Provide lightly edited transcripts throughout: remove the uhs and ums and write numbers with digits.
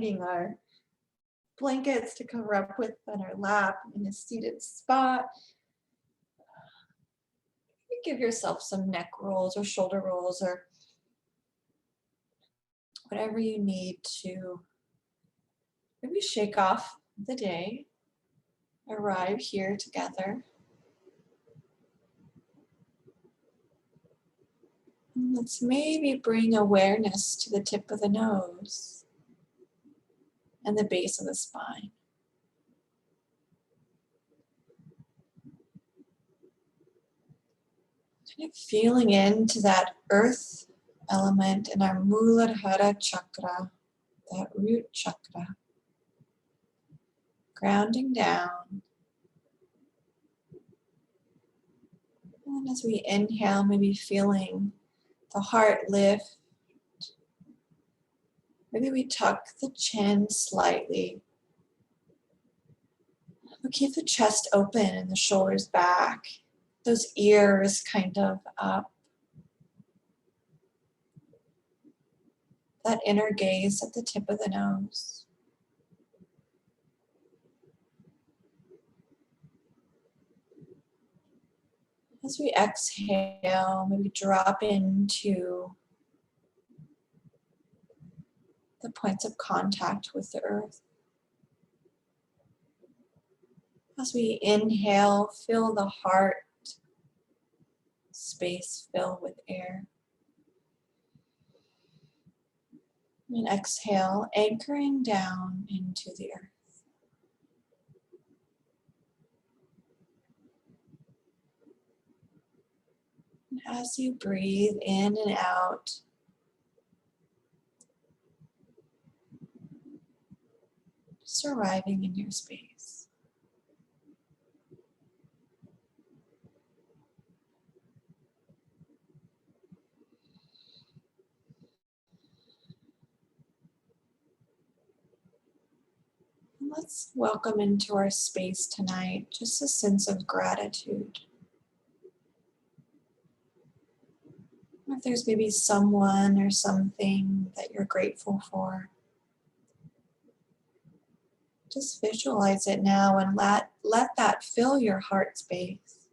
finding our blankets to cover up with on our lap in a seated spot. You give yourself some neck rolls or shoulder rolls or whatever you need to maybe shake off the day, arrive here together. And let's maybe bring awareness to the tip of the nose and the base of the spine. Kind of feeling into that earth element in our Muladhara chakra, that root chakra. Grounding down. And as we inhale, maybe feeling the heart lift. Maybe we tuck the chin slightly. We'll keep the chest open and the shoulders back. Those ears kind of up. That inner gaze at the tip of the nose. As we exhale, maybe drop into the points of contact with the earth. As we inhale, fill the heart space fill with air. And exhale, anchoring down into the earth. And as you breathe in and out, just arriving in your space. And let's welcome into our space tonight just a sense of gratitude. If there's maybe someone or something that you're grateful for, just visualize it now and let that fill your heart space.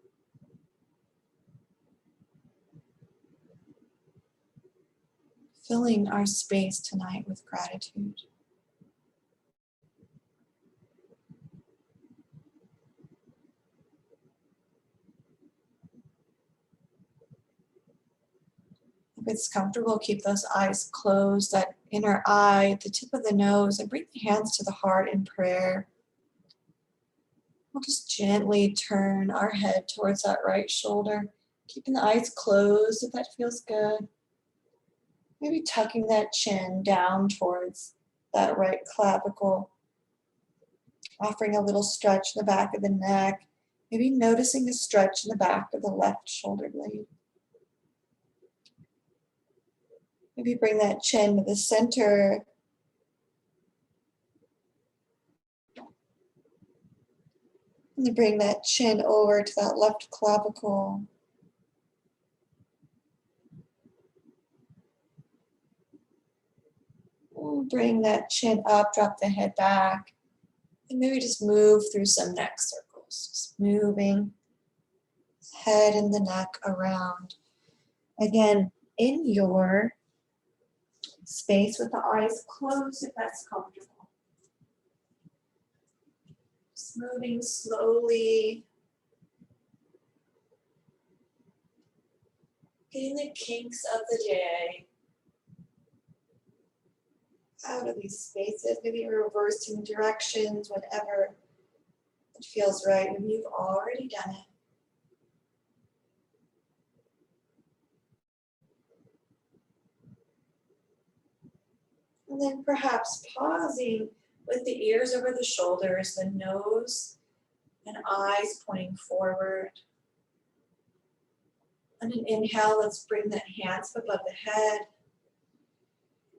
Filling our space tonight with gratitude. If it's comfortable, keep those eyes closed, that inner eye, the tip of the nose, and bring the hands to the heart in prayer. We'll just gently turn our head towards that right shoulder, keeping the eyes closed if that feels good. Maybe tucking that chin down towards that right clavicle, offering a little stretch in the back of the neck, maybe noticing the stretch in the back of the left shoulder blade. Maybe bring that chin to the center. And then bring that chin over to that left clavicle. Bring that chin up, drop the head back. And maybe just move through some neck circles. Just moving head and the neck around. Again, in your space with the eyes closed if that's comfortable. Just moving slowly. Getting the kinks of the day out of these spaces. Maybe reversing directions whenever it feels right. Maybe you've already done it. And then perhaps pausing with the ears over the shoulders, the nose and eyes pointing forward. On an inhale, let's bring the hands above the head.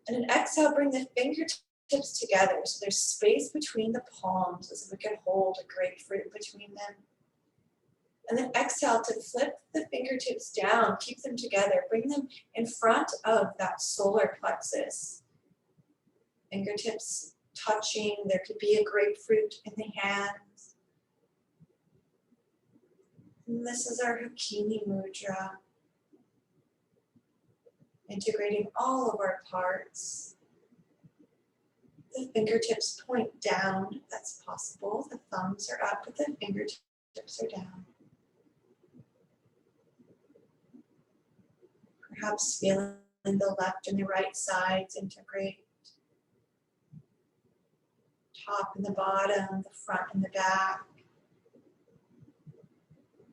And an exhale, bring the fingertips together so there's space between the palms as if we could hold a grapefruit between them. And then exhale to flip the fingertips down, keep them together, bring them in front of that solar plexus. Fingertips touching. There could be a grapefruit in the hands. And this is our Hikini Mudra, integrating all of our parts. The fingertips point down, if that's possible. The thumbs are up, but the fingertips are down. Perhaps feeling the left and the right sides integrate. Top and the bottom, the front and the back.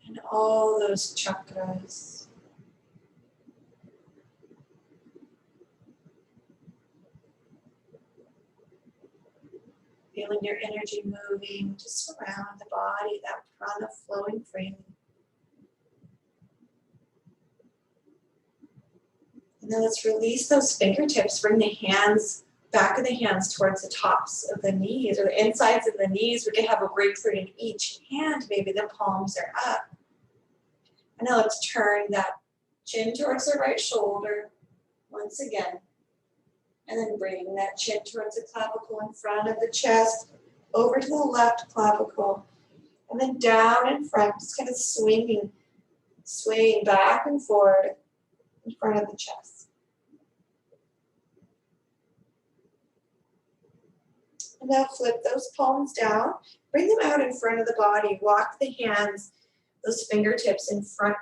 And all those chakras. Feeling your energy moving just around the body, that prana flowing freely. And then let's release those fingertips. Bring the hands, back of the hands towards the tops of the knees or the insides of the knees. We can have a grapefruit in each hand. Maybe the palms are up. And now let's turn that chin towards the right shoulder once again. And then bring that chin towards the clavicle in front of the chest, over to the left clavicle, and then down in front, just kind of swaying back and forward in front of the chest. And now flip those palms down, bring them out in front of the body, walk the hands, those fingertips in front,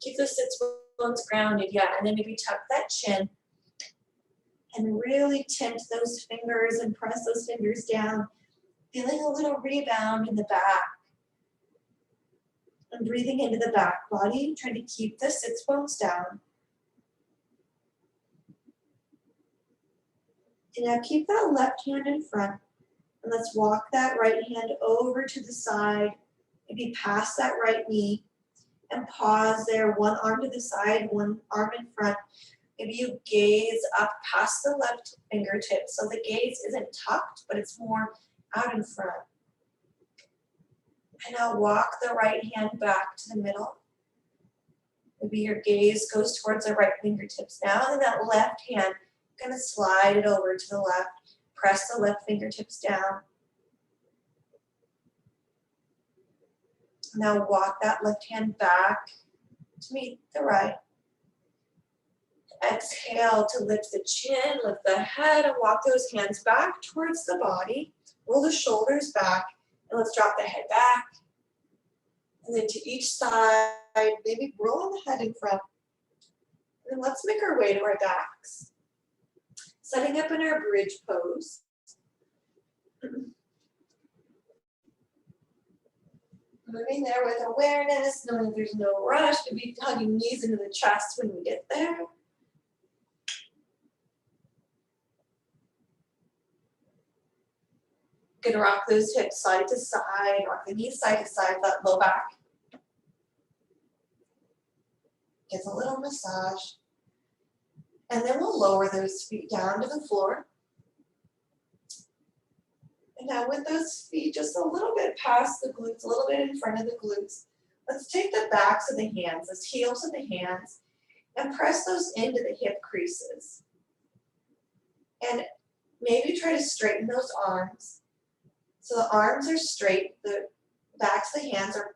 keep those sits bones grounded, yeah, and then maybe tuck that chin. And really tint those fingers and press those fingers down, feeling a little rebound in the back. And breathing into the back body, trying to keep the sits bones down. And now keep that left hand in front. And let's walk that right hand over to the side, maybe past that right knee. And pause there, one arm to the side, one arm in front. Maybe you gaze up past the left fingertip. So the gaze isn't tucked, but it's more out in front. And now walk the right hand back to the middle. Maybe your gaze goes towards the right fingertips now. And then that left hand, going to slide it over to the left. Press the left fingertips down. Now walk that left hand back to meet the right. Exhale to lift the chin, lift the head, and walk those hands back towards the body. Roll the shoulders back, and let's drop the head back. And then to each side, maybe roll the head in front. And then let's make our way to our backs. Setting up in our bridge pose. Moving there with awareness, knowing there's no rush to be hugging knees into the chest when we get there. Gonna rock those hips side to side, rock the knees side to side, that low back. Give a little massage. And then we'll lower those feet down to the floor. And now with those feet just a little bit past the glutes, a little bit in front of the glutes, let's take the backs of the hands, the heels of the hands, and press those into the hip creases. And maybe try to straighten those arms. So the arms are straight, the backs of the hands are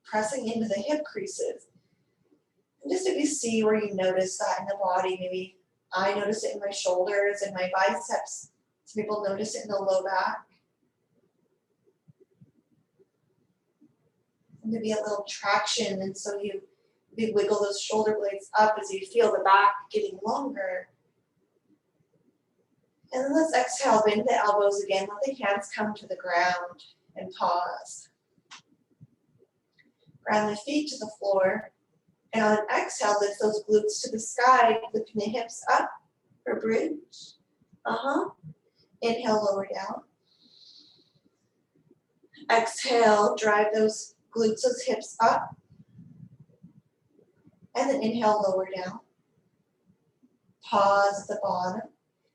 pressing into the hip creases. And just if you see where you notice that in the body, maybe I notice it in my shoulders and my biceps. Some people notice it in the low back. And maybe a little traction, and so you wiggle those shoulder blades up as you feel the back getting longer. And then let's exhale, bend the elbows again. Let the hands come to the ground and pause. Ground the feet to the floor. And on an exhale, lift those glutes to the sky, lifting the hips up for bridge. Inhale, lower down. Exhale, drive those glutes, those hips up. And then inhale, lower down. Pause at the bottom.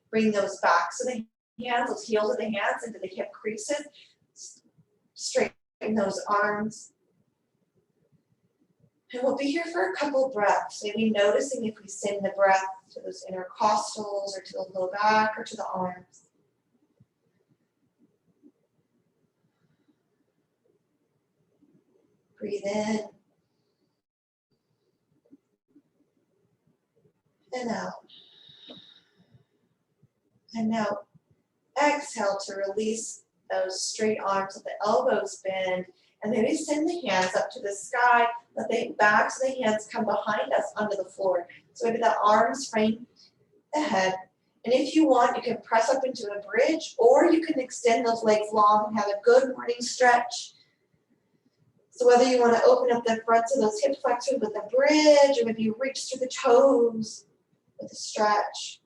Bring those backs of the hands, those heels of the hands into the hip creases. Straighten those arms. And we'll be here for a couple breaths, maybe noticing if we send the breath to those intercostals or to the low back or to the arms. Breathe in. And out. And now exhale to release those straight arms, let the elbows bend, and maybe send the hands up to the sky. Let the backs of the hands come behind us onto the floor. So maybe the arms frame the head. And if you want, you can press up into a bridge, or you can extend those legs long and have a good morning stretch. So whether you want to open up the fronts of those hip flexors with a bridge, or maybe you reach through the toes with a stretch.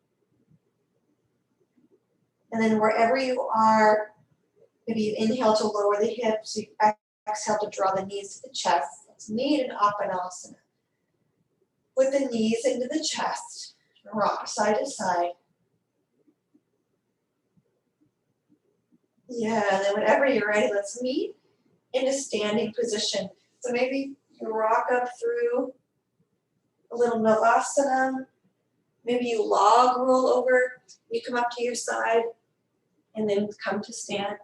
And then wherever you are, maybe you inhale to lower the hips, you exhale to draw the knees to the chest. Let's meet in Apanasana. With the knees into the chest, rock side to side. Yeah, and then whenever you're ready, let's meet in a standing position. So maybe you rock up through a little Navasana. Maybe you log roll over. You come up to your side and then come to stand.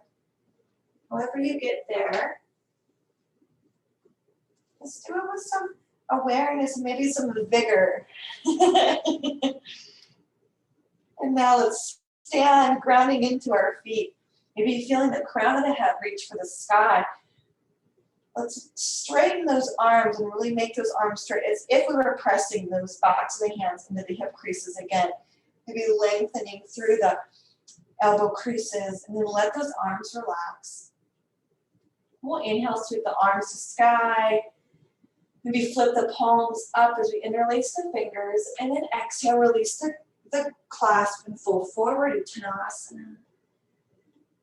However you get there, let's do it with some awareness and maybe some vigor. And now let's stand grounding into our feet. Maybe feeling the crown of the head reach for the sky. Let's straighten those arms and really make those arms straight as if we were pressing those backs of the hands into the hip creases again. Maybe lengthening through the elbow creases, and then let those arms relax. We'll inhale, sweep the arms to sky. Maybe flip the palms up as we interlace the fingers, and then exhale, release the clasp and fold forward, Uttanasana.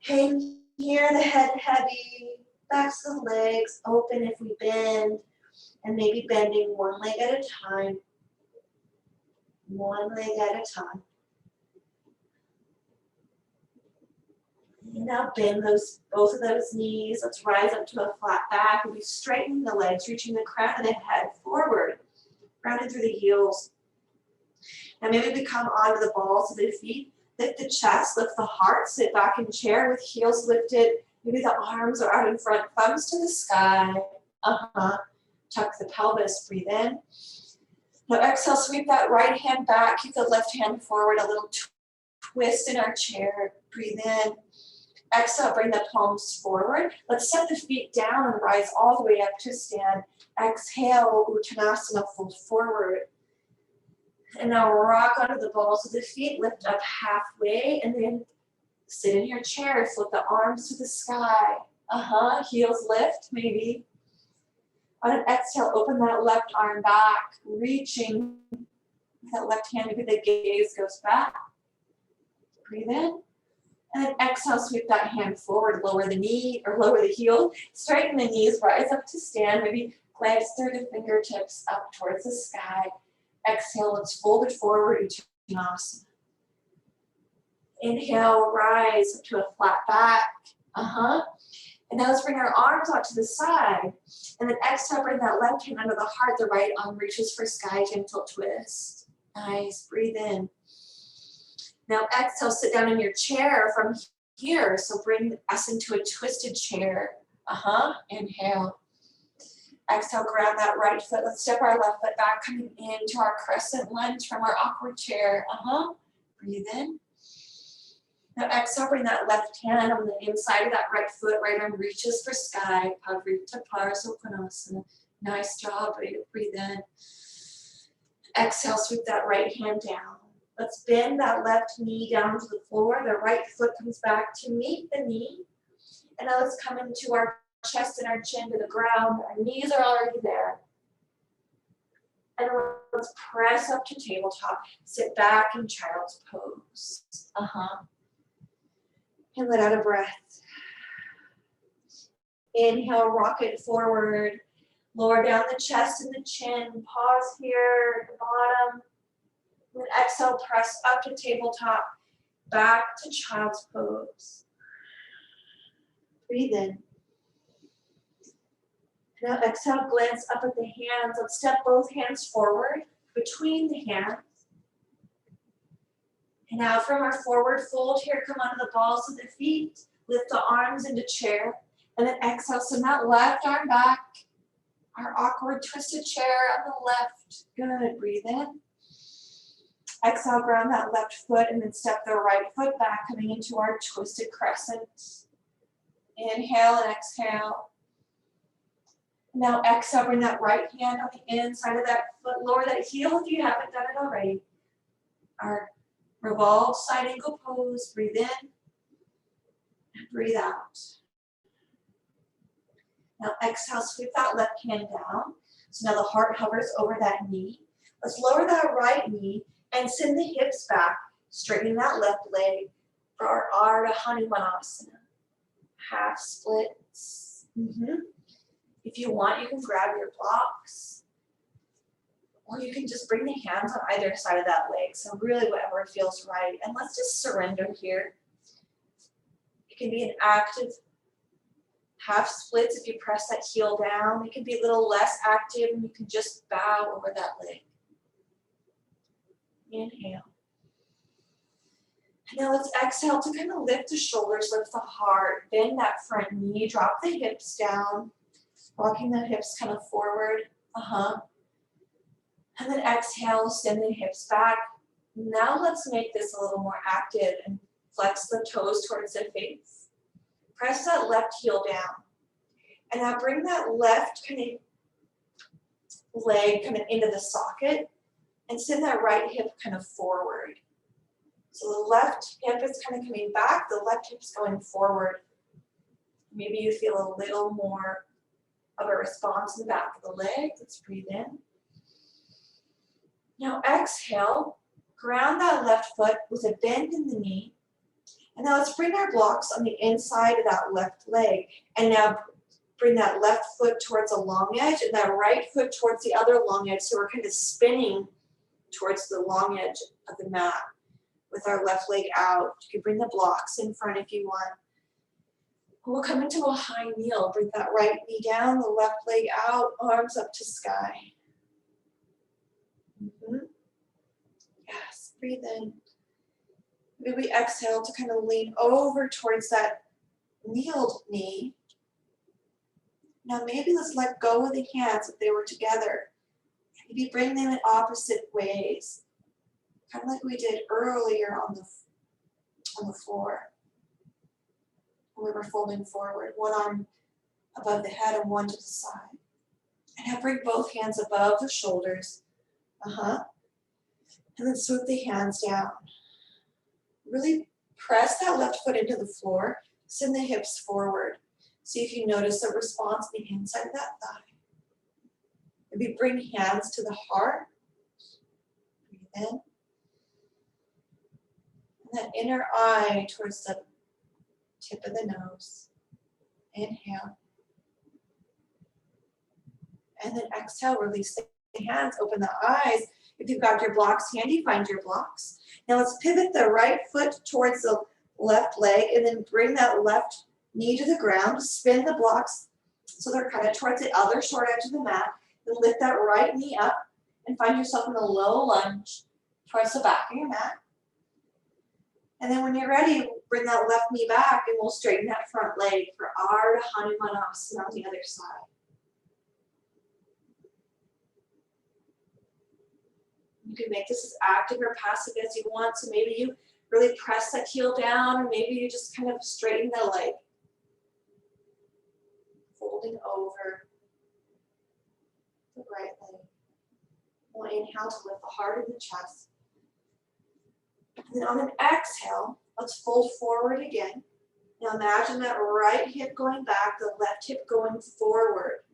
Hang here, the head heavy, backs of the legs open if we bend, and maybe bending one leg at a time. One leg at a time. And now bend both of those knees. Let's rise up to a flat back. And we straighten the legs, reaching the crown of the head forward, rounded through the heels. Now maybe we come onto the balls of the feet. Lift the chest, lift the heart, sit back in chair with heels lifted. Maybe the arms are out in front, thumbs to the sky. Tuck the pelvis, breathe in. Now exhale, sweep that right hand back, keep the left hand forward, a little twist in our chair, breathe in. Exhale, bring the palms forward. Let's set the feet down and rise all the way up to stand. Exhale, Uttanasana, fold forward. And now rock onto the balls of the feet, lift up halfway, and then sit in your chair, flip the arms to the sky. Heels lift, maybe. On an exhale, open that left arm back, reaching that left hand, maybe the gaze goes back. Breathe in. And then exhale, sweep that hand forward, lower the knee or lower the heel, straighten the knees, rise up to stand, maybe glance through the fingertips up towards the sky. Exhale, let's fold it forward, Uttanasana. Inhale, rise up to a flat back. And now let's bring our arms out to the side. And then exhale, bring that left hand under the heart, the right arm reaches for sky, gentle twist. Nice, breathe in. Now exhale, sit down in your chair from here. So bring us into a twisted chair. Inhale. Exhale, grab that right foot. Let's step our left foot back, coming into our crescent lunge from our awkward chair. Breathe in. Now exhale, bring that left hand on the inside of that right foot. Right arm reaches for sky. Pavrita Parasophanasana. Nice job. Breathe in. Exhale, sweep that right hand down. Let's bend that left knee down to the floor. The right foot comes back to meet the knee. And now let's come into our chest and our chin to the ground. Our knees are already there. And let's press up to tabletop. Sit back in child's pose. And let out a breath. Inhale, rock it forward. Lower down the chest and the chin. Pause here at the bottom. And then exhale, press up to tabletop. Back to child's pose. Breathe in. Now exhale, glance up at the hands. Let's step both hands forward between the hands. And now from our forward fold here, come onto the balls of the feet. Lift the arms into chair. And then exhale, send that left arm back. Our awkward twisted chair on the left. Good, breathe in. Exhale, ground that left foot and then step the right foot back, coming into our twisted crescent. Inhale and exhale. Now exhale, bring that right hand on the inside of that foot, lower that heel if you haven't done it already. Our revolve side angle pose, breathe in and breathe out. Now exhale, sweep that left hand down. So now the heart hovers over that knee. Let's lower that right knee and send the hips back, straightening that left leg for our Ardha Hanumanasana. Half splits. If you want, you can grab your blocks, or you can just bring the hands on either side of that leg. So really whatever feels right. And let's just surrender here. It can be an active half splits if you press that heel down. It can be a little less active and you can just bow over that leg. Inhale. And now let's exhale to kind of lift the shoulders, lift the heart, bend that front knee, drop the hips down, rocking the hips kind of forward. And then exhale, send the hips back. Now let's make this a little more active and flex the toes towards the face. Press that left heel down. And now bring that left kind of leg kind of into the socket and send that right hip kind of forward. So the left hip is kind of coming back, the left hip's going forward. Maybe you feel a little more of a response in the back of the leg. Let's breathe in. Now exhale, ground that left foot with a bend in the knee. And now let's bring our blocks on the inside of that left leg. And now bring that left foot towards a long edge and that right foot towards the other long edge. So we're kind of spinning towards the long edge of the mat with our left leg out. You can bring the blocks in front if you want. We'll come into a high kneel. Bring that right knee down, the left leg out, arms up to sky. Yes, breathe in. Maybe we exhale to kind of lean over towards that kneeled knee. Now maybe let's let go of the hands if they were together. Maybe bring them in opposite ways, kind of like we did earlier on the floor. We were folding forward, one arm above the head and one to the side. And now bring both hands above the shoulders. And then swoop the hands down. Really press that left foot into the floor. Send the hips forward. See if you notice a response on the inside of that thigh. Maybe bring hands to the heart. Breathe in. And that inner eye towards the tip of the nose. Inhale. And then exhale, release the hands, open the eyes. If you've got your blocks handy, find your blocks. Now let's pivot the right foot towards the left leg and then bring that left knee to the ground. Spin the blocks so they're kind of towards the other short edge of the mat. Then lift that right knee up and find yourself in a low lunge towards the back of your mat. And then when you're ready, bring that left knee back and we'll straighten that front leg for Ardha Hanumanasana on the other side. You can make this as active or passive as you want. So maybe you really press that heel down, or maybe you just kind of straighten the leg. Folding over the right leg. We'll inhale to lift the heart and the chest. And then on an exhale, let's fold forward again. Now imagine that right hip going back, the left hip going forward,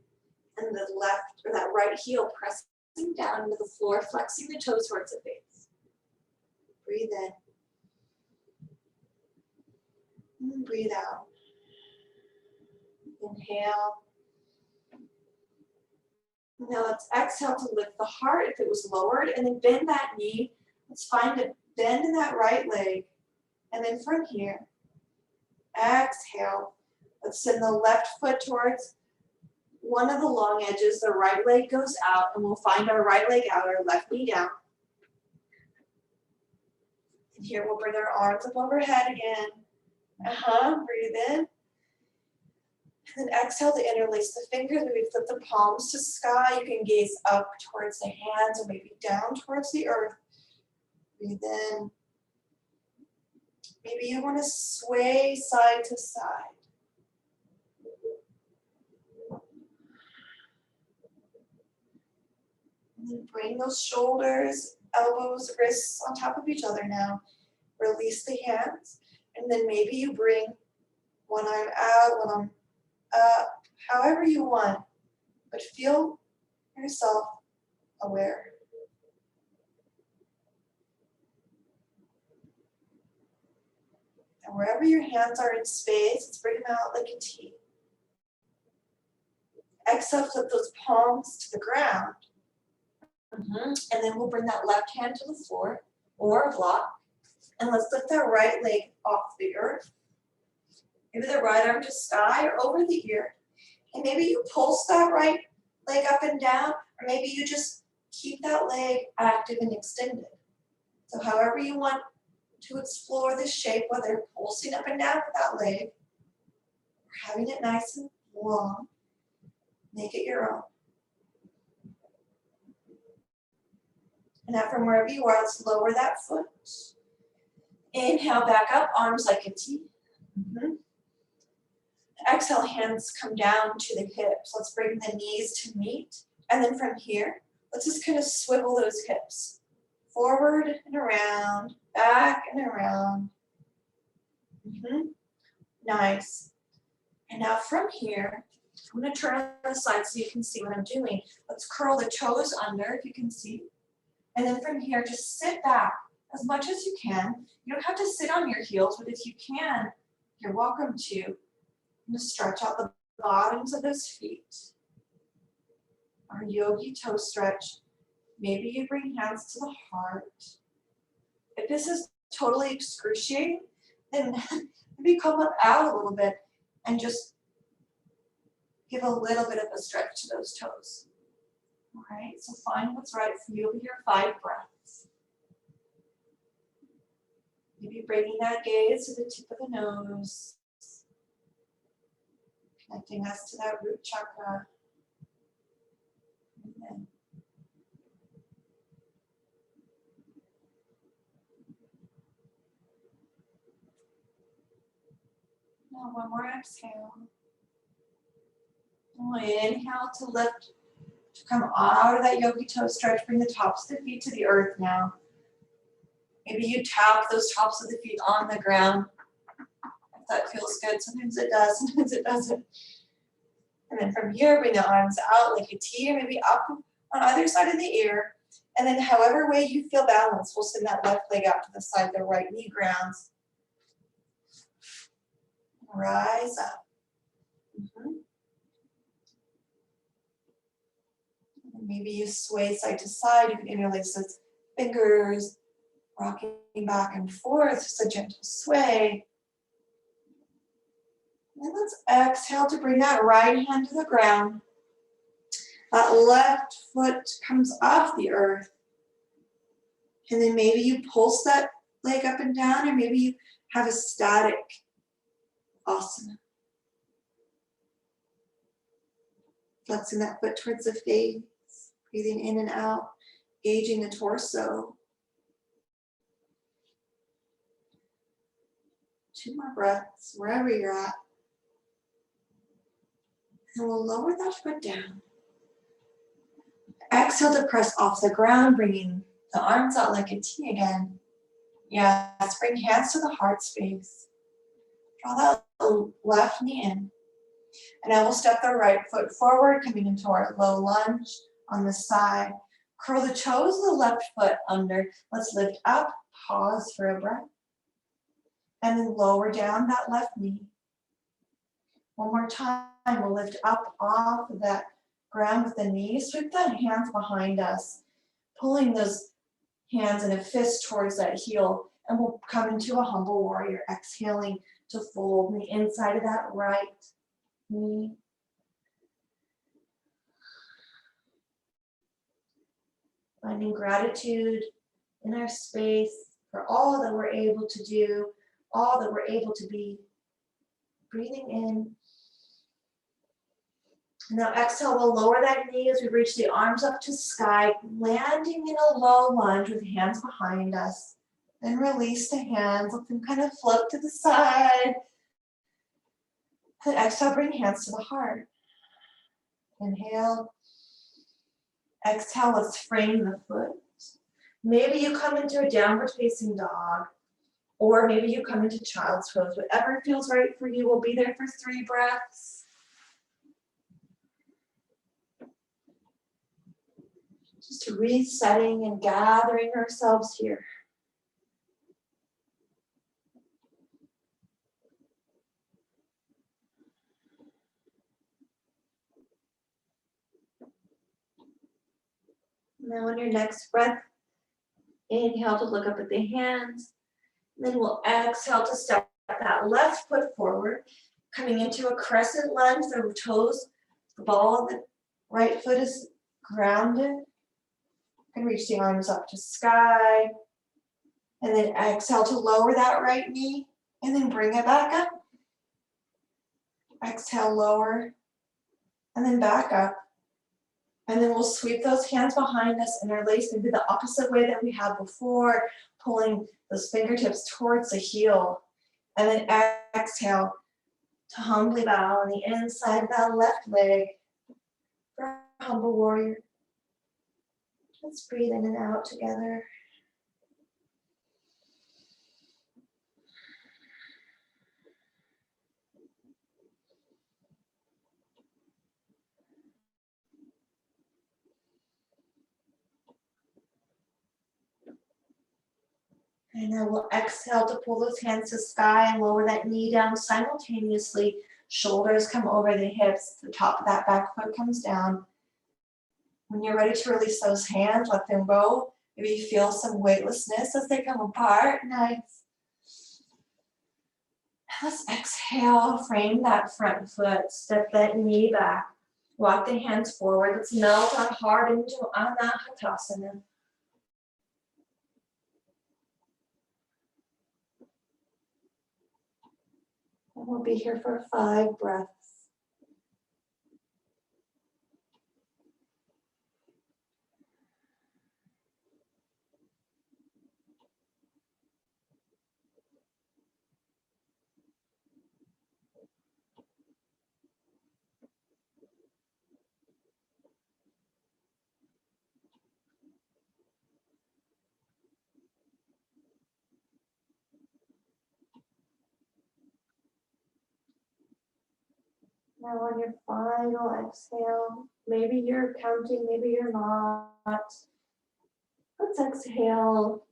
and the left or that right heel pressing down into the floor, flexing the toes towards the face. Breathe in. And breathe out. Inhale. Now let's exhale to lift the heart if it was lowered, and then bend that knee. Let's find a bend in that right leg. And then from here, exhale. Let's send the left foot towards one of the long edges. The right leg goes out, and we'll find our right leg out, our left knee down. And here we'll bring our arms up overhead again. Breathe in. And then exhale to interlace the fingers. Maybe flip the palms to sky. You can gaze up towards the hands or maybe down towards the earth. Breathe in. Maybe you want to sway side to side. And then bring those shoulders, elbows, wrists on top of each other now. Release the hands. And then maybe you bring one arm out, one arm up, however you want. But feel yourself aware. And wherever your hands are in space, let's bring them out like a T. Exhale, flip those palms to the ground. And then we'll bring that left hand to the floor or a block. And let's lift that right leg off the earth. Maybe the right arm to sky or over the ear. And maybe you pulse that right leg up and down, or maybe you just keep that leg active and extended. So however you want to explore this shape, whether pulsing up and down with that leg, or having it nice and long, make it your own. And now from wherever you are, let's lower that foot. Inhale back up, arms like a T. Exhale, hands come down to the hips. Let's bring the knees to meet. And then from here, let's just kind of swivel those hips. Forward and around, back and around. Nice. And now from here, I'm going to turn on the side so you can see what I'm doing. Let's curl the toes under, if you can see. And then from here, just sit back as much as you can. You don't have to sit on your heels, but if you can, you're welcome to. Just stretch out the bottoms of those feet. Our Yogi Toe Stretch. Maybe you bring hands to the heart. If this is totally excruciating, then maybe come up out a little bit and just give a little bit of a stretch to those toes. All right, so find what's right for you with your 5 breaths. Maybe bringing that gaze to the tip of the nose. Connecting us to that root chakra. And then now one more exhale. And we'll inhale to lift, to come out of that Yogi Toe Stretch. Bring the tops of the feet to the earth now. Maybe you tap those tops of the feet on the ground. That feels good. Sometimes it does, sometimes it doesn't. And then from here, bring the arms out like a T, or maybe up on either side of the ear. And then however way you feel balanced, we'll send that left leg out to the side, the right knee grounds. Rise up. And maybe you sway side to side. You can interlace those fingers, rocking back and forth, just a gentle sway. And let's exhale to bring that right hand to the ground. That left foot comes off the earth. And then maybe you pulse that leg up and down, or maybe you have a static asana. Flexing that foot towards the face, breathing in and out, gauging the torso. 2 more breaths, wherever you're at. And we'll lower that foot down. Exhale to press off the ground, bringing the arms out like a T again. Yes, bring hands to the heart space. Draw that left knee in. And I will step the right foot forward, coming into our low lunge on the side. Curl the toes of the left foot under. Let's lift up, pause for a breath. And then lower down that left knee. One more time, we'll lift up off of that ground with the knees. Sweep the hands behind us, pulling those hands in a fist towards that heel. And we'll come into a humble warrior, exhaling to fold the inside of that right knee. Finding gratitude in our space for all that we're able to do, all that we're able to be. Breathing in Now exhale, we'll lower that knee as we reach the arms up to sky, landing in a low lunge with hands behind us. Then release the hands, let them kind of float to the side. Then exhale, bring hands to the heart. Inhale. Exhale, let's frame the foot. Maybe you come into a downward facing dog, or maybe you come into child's pose. Whatever feels right for you. We'll be there for 3 breaths. Just resetting and gathering ourselves here. Now on your next breath, inhale to look up at the hands. Then we'll exhale to step that left foot forward, coming into a crescent lunge, the toes, the ball of the right foot is grounded. You can reach the arms up to sky. And then exhale to lower that right knee, and then bring it back up. Exhale, lower, and then back up. And then we'll sweep those hands behind us, interlace maybe the opposite way that we had before, pulling those fingertips towards the heel. And then exhale to humbly bow on the inside of that left leg for humble warrior. Let's breathe in and out together. And then we'll exhale to pull those hands to sky and lower that knee down simultaneously. Shoulders come over the hips, the top of that back foot comes down. When you're ready to release those hands, let them go. Maybe you feel some weightlessness as they come apart. Nice. Let's exhale, frame that front foot, step that knee back. Walk the hands forward. Let's melt our heart into Anahatasana. And we'll be here for 5 breaths. Now on your final exhale, maybe you're counting, maybe you're not. Let's exhale,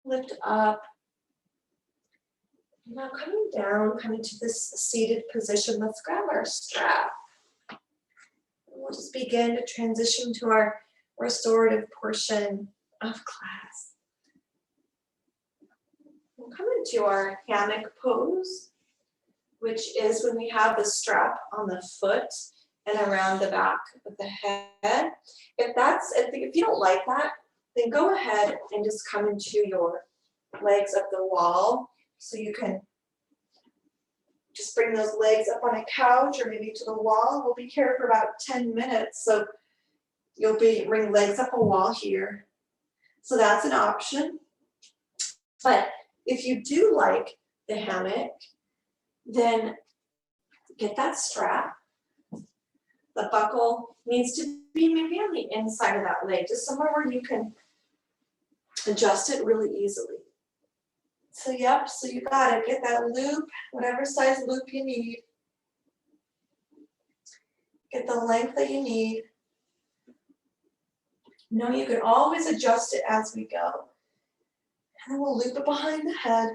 lift up. Now coming down, coming to this seated position, let's grab our strap. We'll just begin to transition to our restorative portion of class. We'll come into our hammock pose, which is when we have the strap on the foot and around the back of the head. If you don't like that, then go ahead and just come into your legs up the wall. So you can just bring those legs up on a couch or maybe to the wall. We'll be here for about 10 minutes. So you'll bring legs up a wall here. So that's an option. But if you do like the hammock, then get that strap. The buckle needs to be maybe on the inside of that leg, just somewhere where you can adjust it really easily. So yep, so you got it. Get that loop, whatever size loop you need. Get the length that you need. Know you can always adjust it as we go. And then we'll loop it behind the head.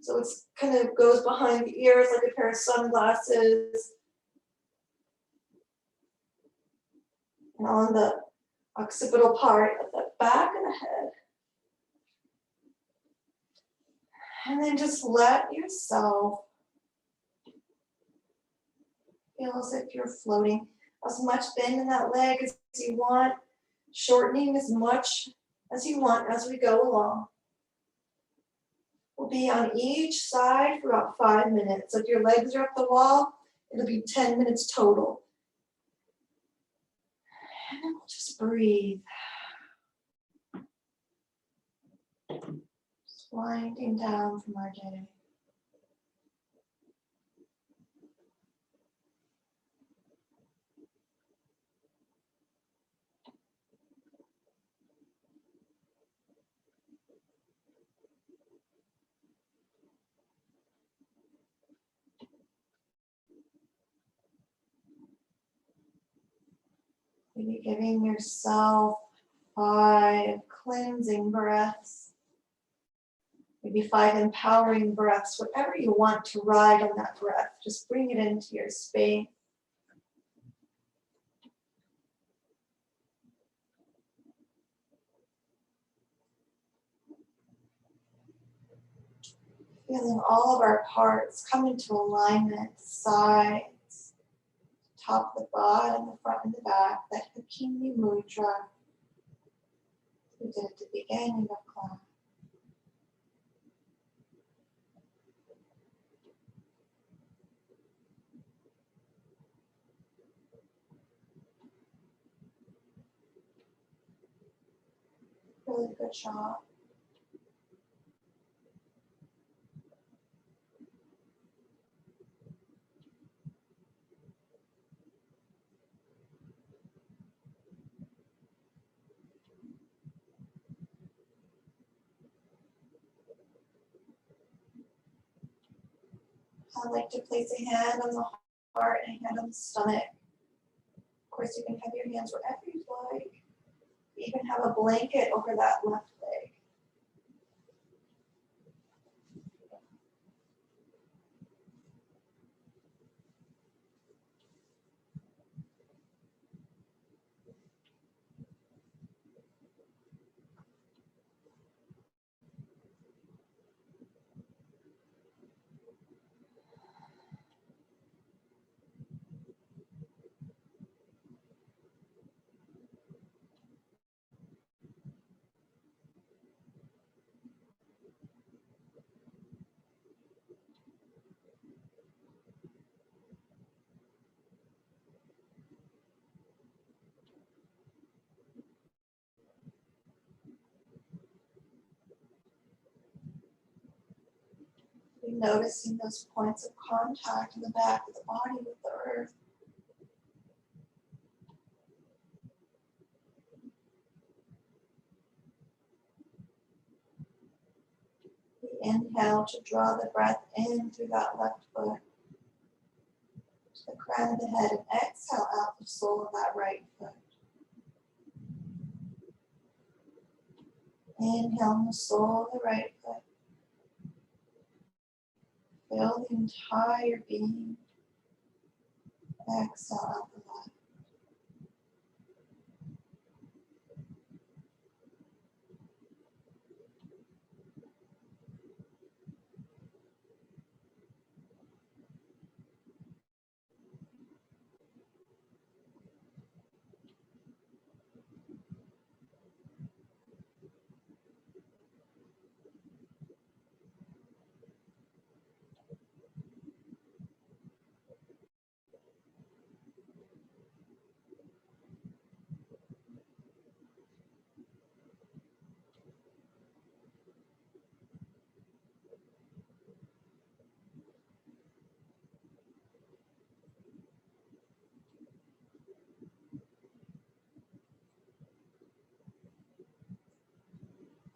So it's kind of goes behind the ears like a pair of sunglasses. And on the occipital part of the back of the head. And then just let yourself feel as if you're floating. As much bend in that leg as you want, shortening as much as you want as we go along. We'll be on each side for about 5 minutes. So if your legs are up the wall, It'll be 10 minutes total. And then we'll just breathe. Just winding down from our day. Maybe giving yourself 5 cleansing breaths, maybe 5 empowering breaths, whatever you want to ride on that breath. Just bring it into your space. Feeling all of our parts come into alignment, sides, top, the bottom, the front, and the back, that Hikini Mudra we did at the beginning of class. Really good job. I like to place a hand on the heart and a hand on the stomach. Of course, you can have your hands wherever you'd like. Even have a blanket over that left leg. Noticing those points of contact in the back of the body with the earth. We inhale to draw the breath in through that left foot to the crown of the head, and exhale out the sole of that right foot. Inhale on the sole of the right foot. Fill the entire being. Exhale out the left.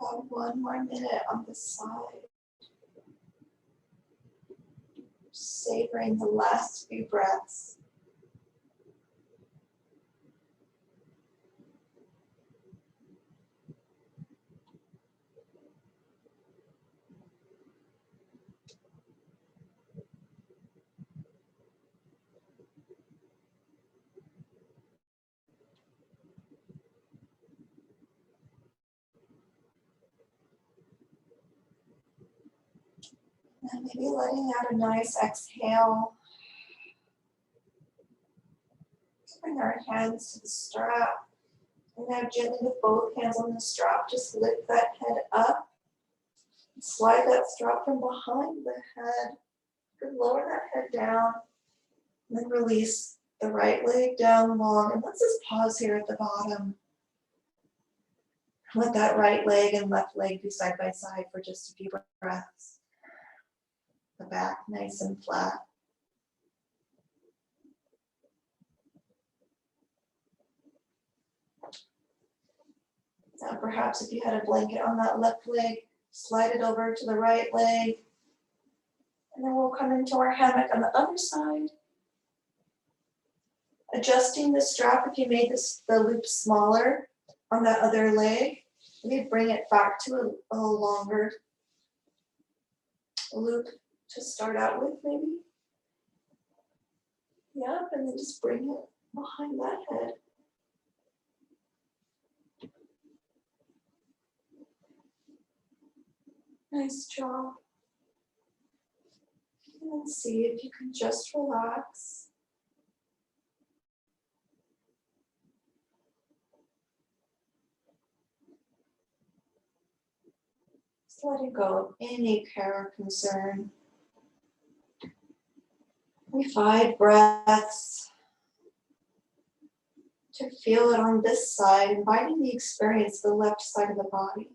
About 1 more minute on this side. Savoring the last few breaths. And maybe letting out a nice exhale. Bring our hands to the strap. And now gently with both hands on the strap, just lift that head up. Slide that strap from behind the head. And lower that head down. And then release the right leg down long. And let's just pause here at the bottom. Let that right leg and left leg be side by side for just a few breaths. The back nice and flat. Now perhaps if you had a blanket on that left leg, slide it over to the right leg. And then we'll come into our hammock on the other side. Adjusting the strap if you made the loop smaller on that other leg. Maybe bring it back to a longer loop to start out with maybe. Yep, and then just bring it behind that head. Nice job. And then see if you can just relax. Just letting go of any care or concern. 5 breaths to feel it on this side, inviting the experience the left side of the body.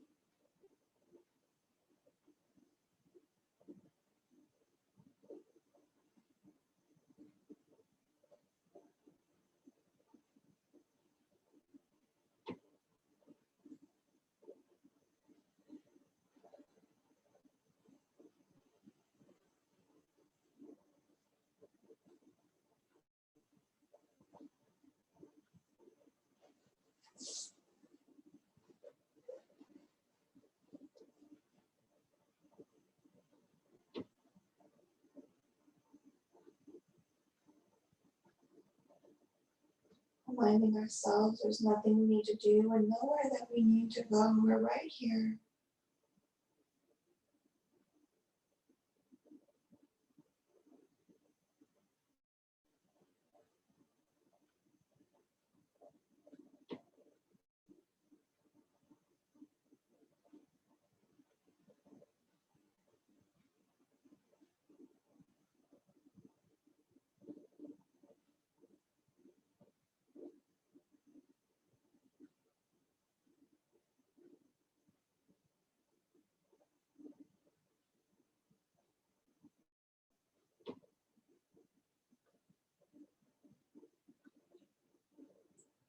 Reminding ourselves there's nothing we need to do and nowhere that we need to go. We're right here.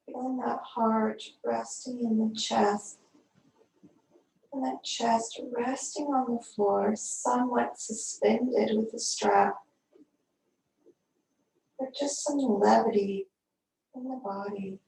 Feeling that heart resting in the chest. And that chest resting on the floor, somewhat suspended with the strap. But just some levity in the body.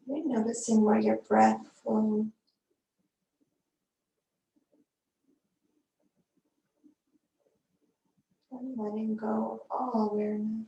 You're noticing where your breath flows. And letting go of all awareness.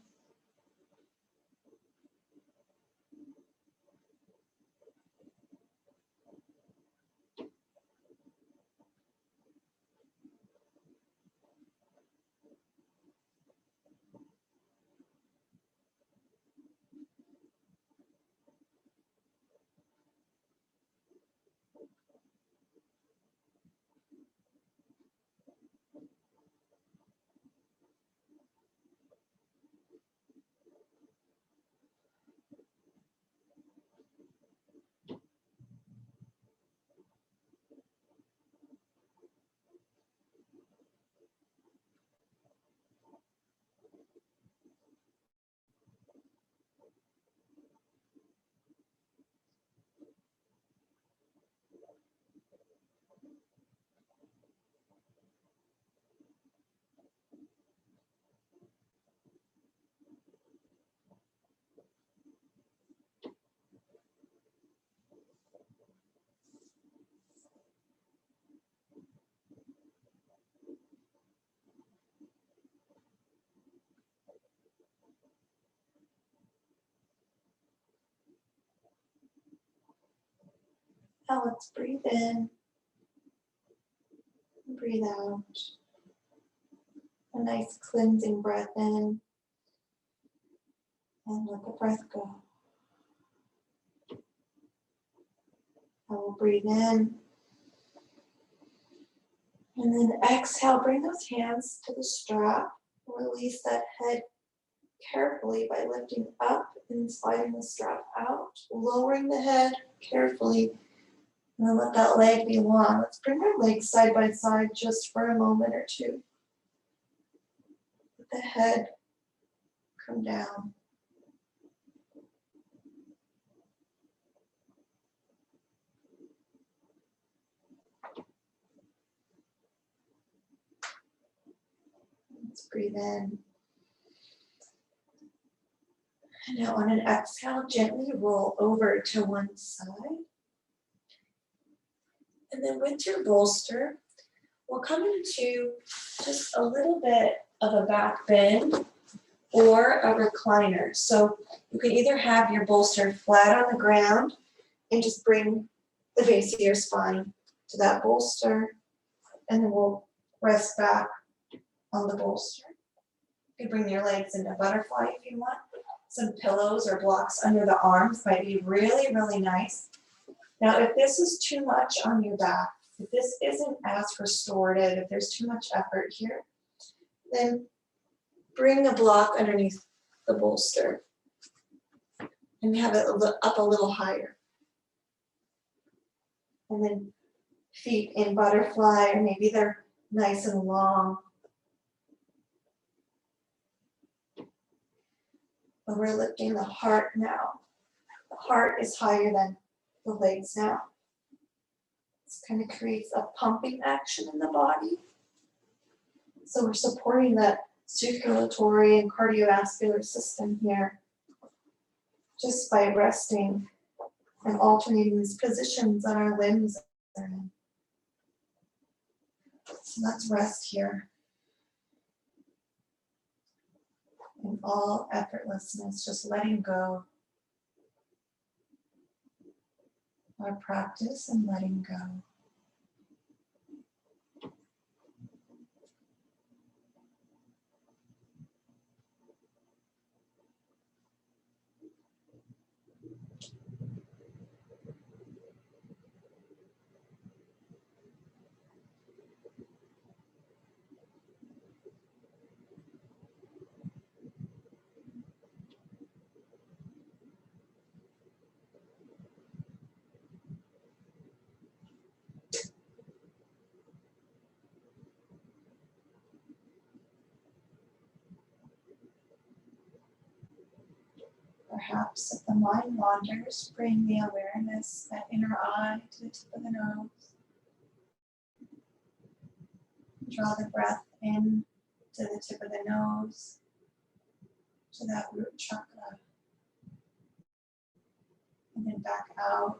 Now let's breathe in and breathe out. A nice cleansing breath in and let the breath go. I will breathe in and then exhale. Bring those hands to the strap. Release that head carefully by lifting up and sliding the strap out. Lowering the head carefully. And then let that leg be long. Let's bring our legs side by side just for a moment or two. Let the head come down. Let's breathe in. And now on an exhale, gently roll over to one side. And then with your bolster, we'll come into just a little bit of a back bend or a recliner. So you can either have your bolster flat on the ground and just bring the base of your spine to that bolster, and then we'll rest back on the bolster. You can bring your legs into butterfly if you want. Some pillows or blocks under the arms might be really, really nice. Now, if this is too much on your back, if this isn't as restorative, if there's too much effort here, then bring a block underneath the bolster and have it up a little higher. And then feet in butterfly, or maybe they're nice and long. But we're lifting the heart now. The heart is higher than the legs now. This kind of creates a pumping action in the body. So we're supporting that circulatory and cardiovascular system here just by resting and alternating these positions that our limbs are in. So let's rest here in all effortlessness, just letting go. Our practice and letting go. Perhaps if the mind wanders, bring the awareness, that inner eye, to the tip of the nose. Draw the breath in to the tip of the nose, to that root chakra. And then back out,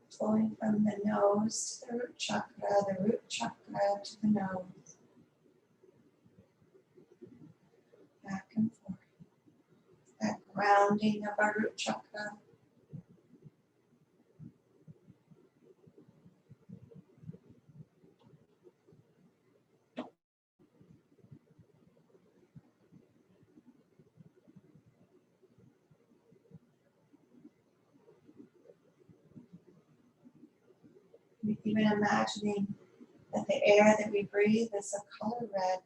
flowing from the nose to the root chakra to the nose. Back and forth. That grounding of our root chakra. Even imagining that the air that we breathe is a color red.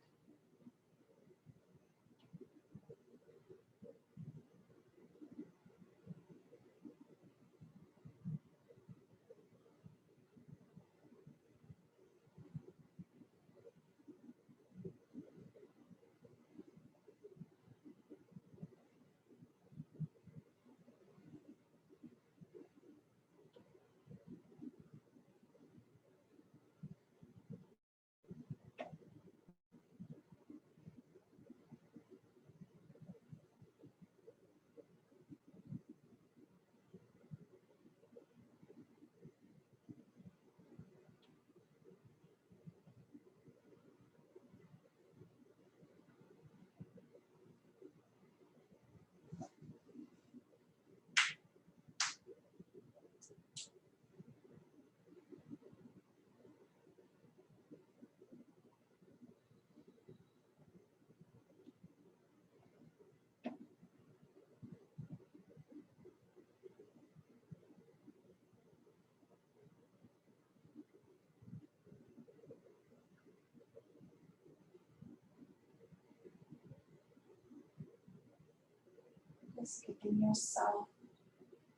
Just giving yourself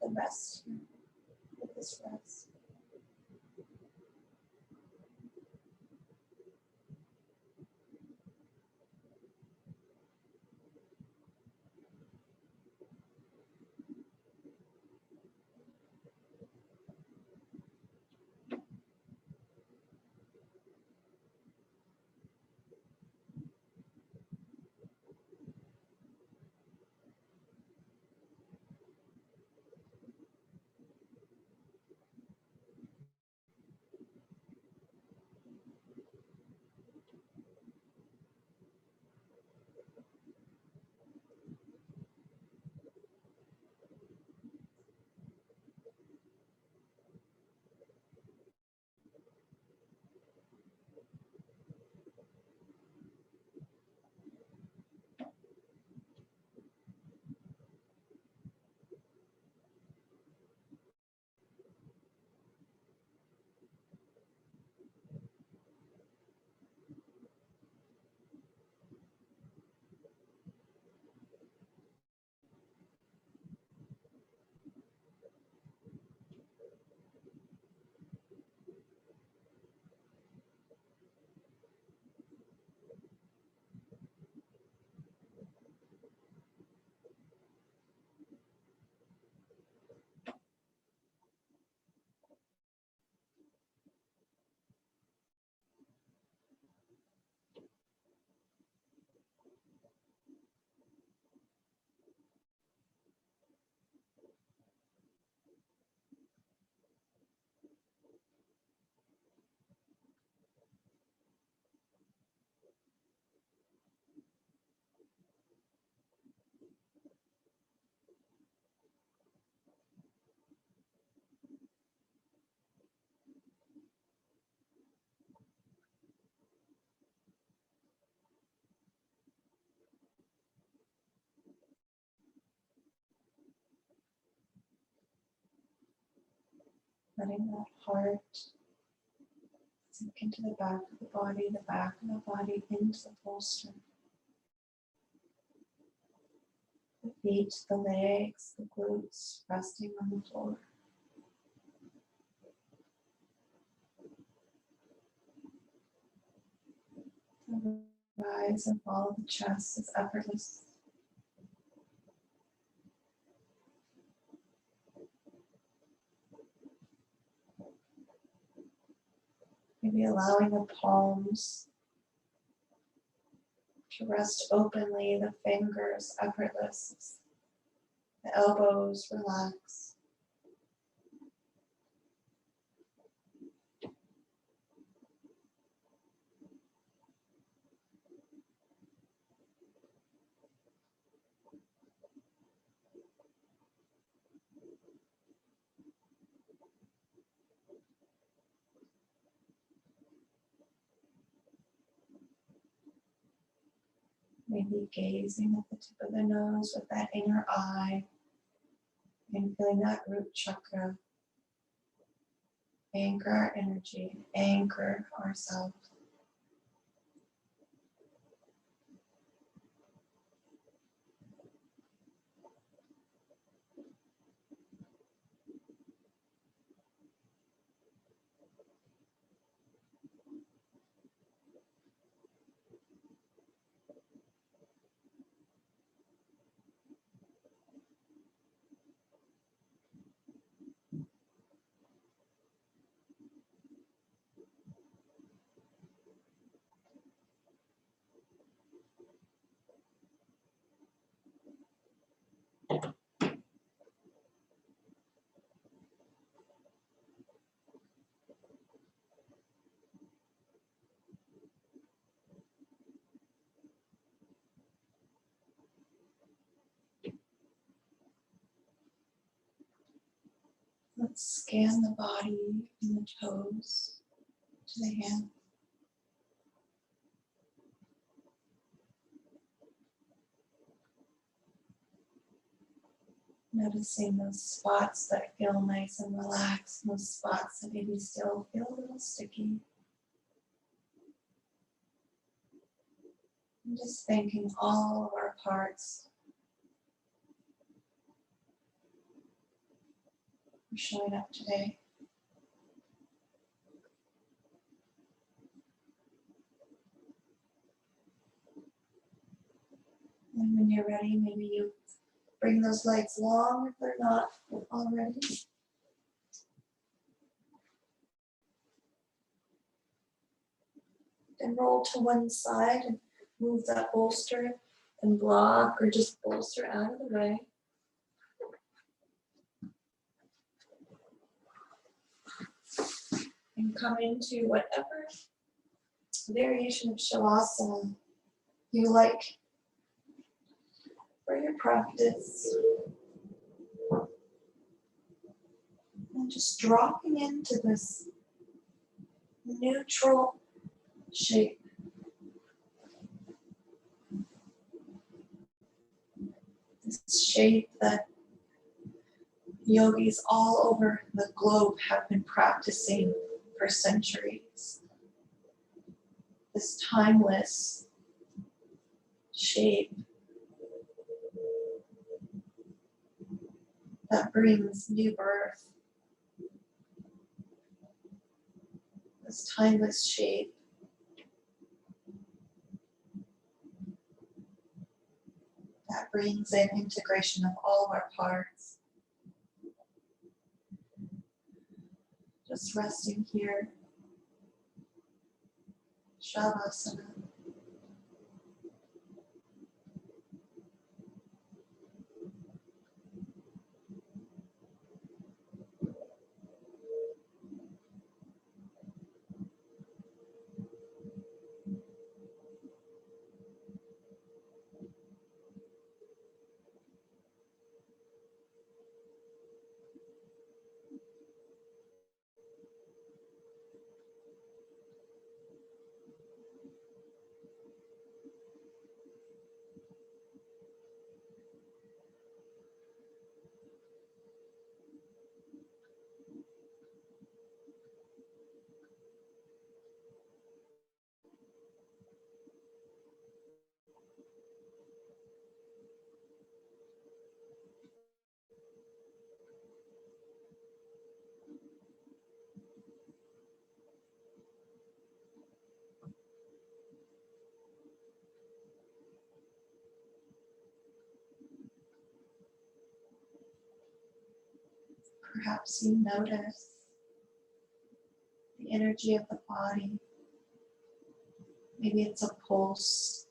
the best here with this rest. Letting that heart sink into the back of the body into the bolster. The feet, the legs, the glutes resting on the floor. The rise and fall of the chest is effortless. Maybe allowing the palms to rest openly, the fingers effortless, the elbows relax. Maybe gazing at the tip of the nose with that inner eye and feeling that root chakra anchor our energy, anchor ourselves. Let's scan the body and the toes to the hands. Noticing those spots that feel nice and relaxed, and those spots that maybe still feel a little sticky. And just thanking all of our parts for showing up today. And when you're ready, maybe you bring those legs long if they're not already. And roll to one side and move that bolster and block or just bolster out of the way. And come into whatever variation of Shavasana you like for your practice. And just dropping into this neutral shape. This shape that yogis all over the globe have been practicing for centuries. This timeless shape that brings new birth. This timeless shape that brings in integration of all of our parts. Just resting here. Shavasana. Perhaps you notice the energy of the body. Maybe it's a pulse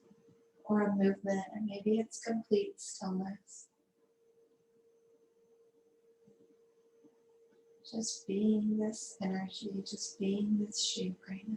or a movement, or maybe it's complete stillness. Just being this energy, just being this shape right now.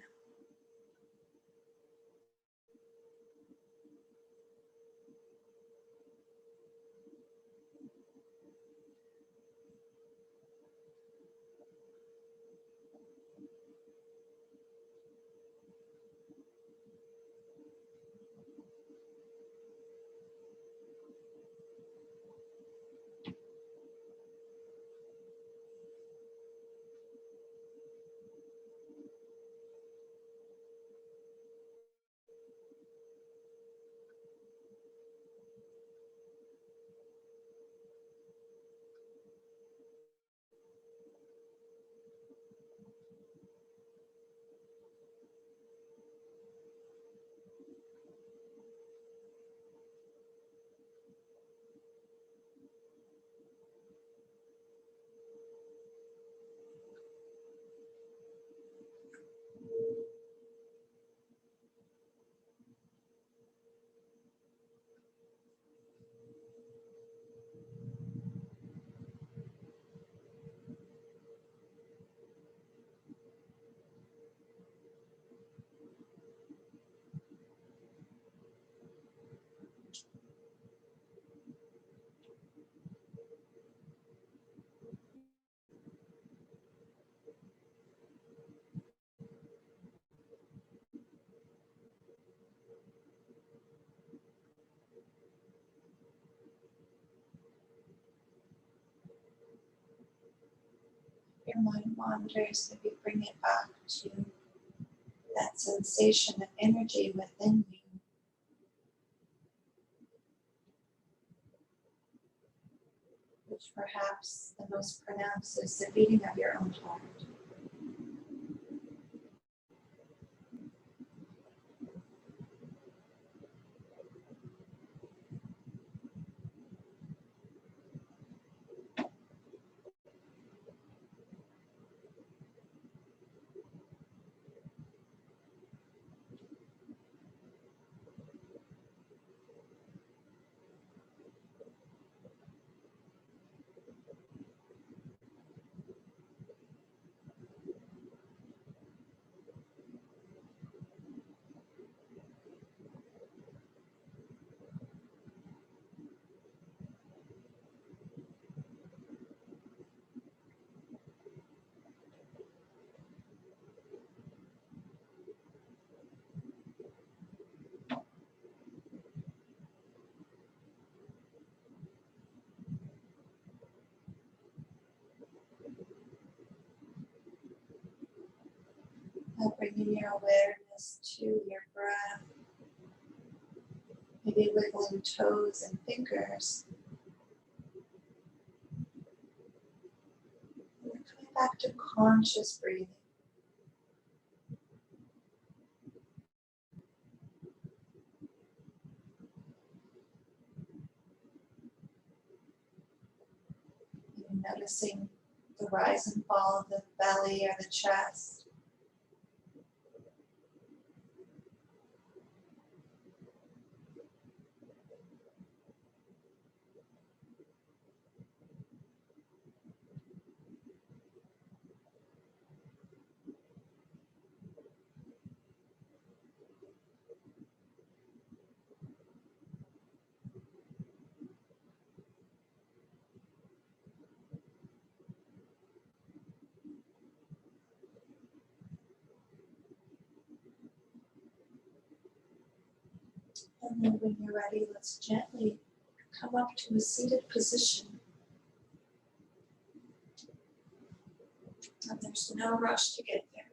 Your mind wanders, maybe bring it back to that sensation of energy within you. Which perhaps the most pronounced is the beating of your own heart. Now bringing your awareness to your breath, maybe wiggling toes and fingers. And then coming back to conscious breathing. Even noticing the rise and fall of the belly or the chest. And then when you're ready, let's gently come up to a seated position. And there's no rush to get there.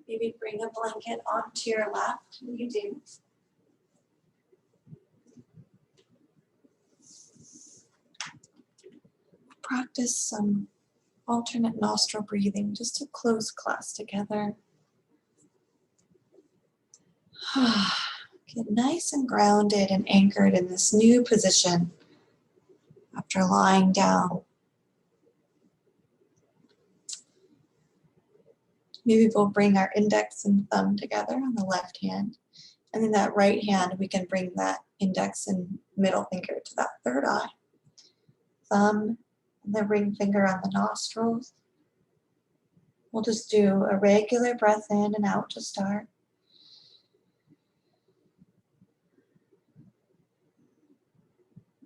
Maybe bring a blanket onto your lap when you do. Practice some alternate nostril breathing just to close class together. Get nice and grounded and anchored in this new position after lying down. Maybe we'll bring our index and thumb together on the left hand. And in that right hand, we can bring that index and middle finger to that third eye. Thumb and the ring finger on the nostrils. We'll just do a regular breath in and out to start.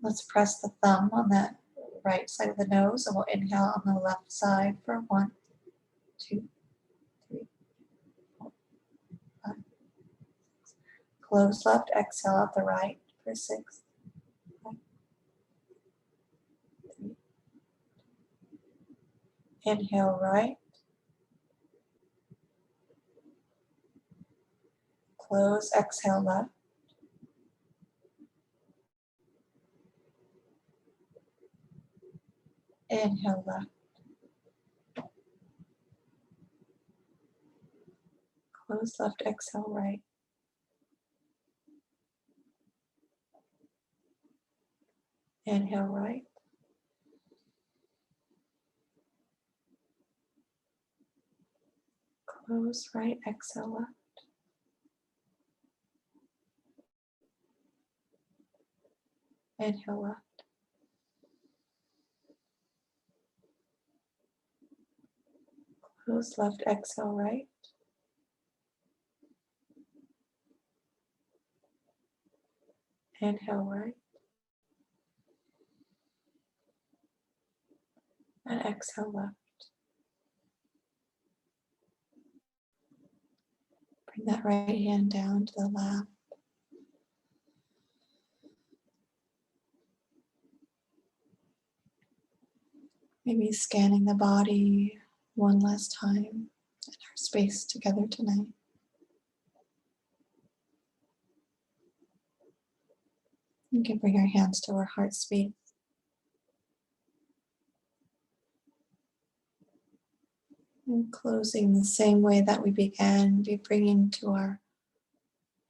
Let's press the thumb on that right side of the nose and we'll inhale on the left side for 1, 2, 3, 4, 5. Close left, exhale out the right for 6, 5, 3. Inhale right. Close, exhale left. Inhale left. Close left, exhale right. Inhale right. Close right, exhale left. Inhale left. Close left, exhale right. Inhale right. And exhale left. Bring that right hand down to the lap. Maybe scanning the body one last time in our space together tonight. We can bring our hands to our heart space. And closing the same way that we began, be bringing to our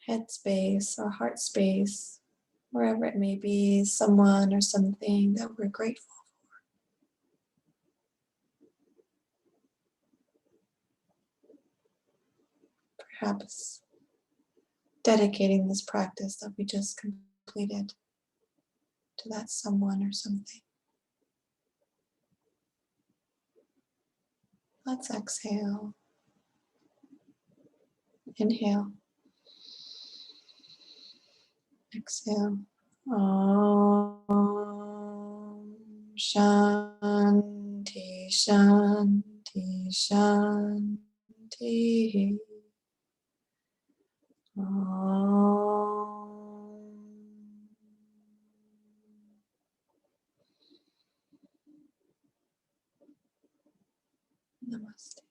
head space or heart space, wherever it may be, someone or something that we're grateful for. Perhaps dedicating this practice that we just completed to that someone or something. Let's exhale. Inhale. Exhale. Om Shanti Shanti Shanti. Om. Namaste.